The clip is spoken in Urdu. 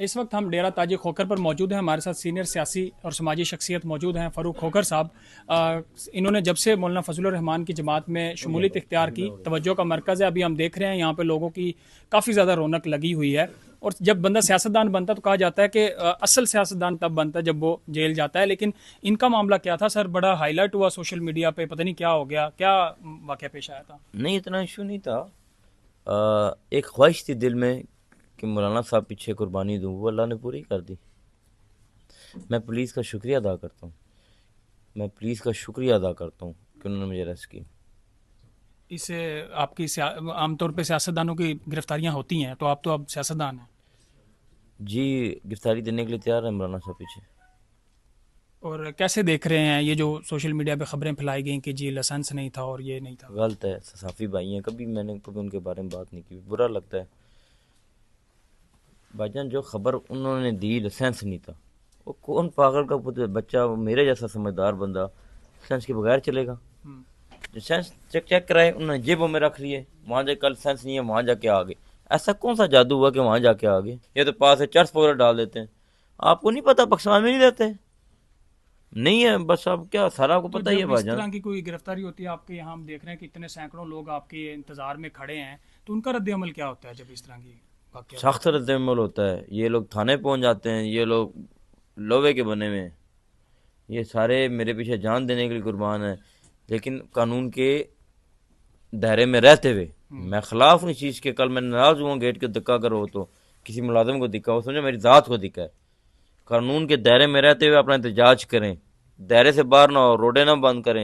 اس وقت ہم ڈیرہ تاجی کھوکھر پر موجود ہیں. ہمارے ساتھ سینئر سیاسی اور سماجی شخصیت موجود ہیں فاروق کھوکھر صاحب. انہوں نے جب سے مولانا فضل الرحمان کی جماعت میں شمولیت اختیار کی توجہ کا مرکز ہے. ابھی ہم دیکھ رہے ہیں یہاں پہ لوگوں کی کافی زیادہ رونق لگی ہوئی ہے. اور جب بندہ سیاستدان بنتا ہے تو کہا جاتا ہے کہ اصل سیاستدان تب بنتا ہے جب وہ جیل جاتا ہے. لیکن ان کا معاملہ کیا تھا سر؟ بڑا ہائی لائٹ ہوا سوشل میڈیا پہ, پتہ نہیں کیا ہو گیا, کیا واقعہ پیش آیا تھا؟ نہیں اتنا ایشو نہیں تھا. ایک خواہش تھی دل میں کہ مولانا صاحب پیچھے قربانی دوں, وہ اللہ نے پوری کر دی. میں پولیس کا شکریہ ادا کرتا ہوں, میں پولیس کا شکریہ ادا کرتا ہوں کہ انہوں نے مجھے ریسٹ کی. اس آپ کی عام طور پہ سیاستدانوں کی گرفتاریاں ہوتی ہیں, تو آپ تو اب سیاستدان ہیں. جی گرفتاری دینے کے لیے تیار ہے مولانا صاحب پیچھے. اور کیسے دیکھ رہے ہیں یہ جو سوشل میڈیا پہ خبریں پھیلائی گئیں کہ جی لائسنس نہیں تھا اور یہ نہیں تھا؟ غلط ہے, صحافی بھائی ہیں, میں نے کبھی ان کے بارے میں بات نہیں کی, برا لگتا ہے. بھائی جان جو خبر انہوں نے دی لائسنس نہیں تھا, وہ کون پاگل کا بچہ میرے جیسا سمجھدار بندہ لائسنس کے بغیر چلے گا؟ لائسنس چیک کرائے, انہوں نے جیبوں میں رکھ لیے, وہاں جا کے لائسنس نہیں ہے, وہاں جا کے آ گئے. ایسا کون سا جادو ہوا کہ وہاں جا کے آ گئے؟ یہ تو پاس ہے چرس وغیرہ ڈال دیتے ہیں. آپ کو نہیں پتا پاکستان میں نہیں رہتے؟ نہیں ہے بس. اب کیا سارا کو تو پتہ ہی ہے جب بھائی اس جان. طرح کی کوئی گرفتاری ہوتی ہے آپ کے یہاں, ہم دیکھ رہے ہیں کہ اتنے سینکڑوں لوگ آپ کے انتظار میں کھڑے ہیں, تو ان کا رد عمل کیا ہوتا ہے جب اس طرح کی واقعات؟ سخت رد عمل ہوتا ہے. یہ لوگ تھانے پہنچ جاتے ہیں, یہ لوگ لوہے کے بنے ہوئے ہیں, یہ سارے میرے پیچھے جان دینے کے لیے قربان ہیں. لیکن قانون کے دائرے میں رہتے ہوئے میں خلاف ہوں اس چیز کے. کل میں ناراض ہوا گیٹ کے دھکا کرو تو کسی ملازم کو دکھا ہو, سمجھو میری ذات کو دکھا ہے. قانون کے دائرے میں رہتے ہوئے اپنا احتجاج کریں, دائرے سے باہر نہ ہو, روڈیں نہ بند کریں,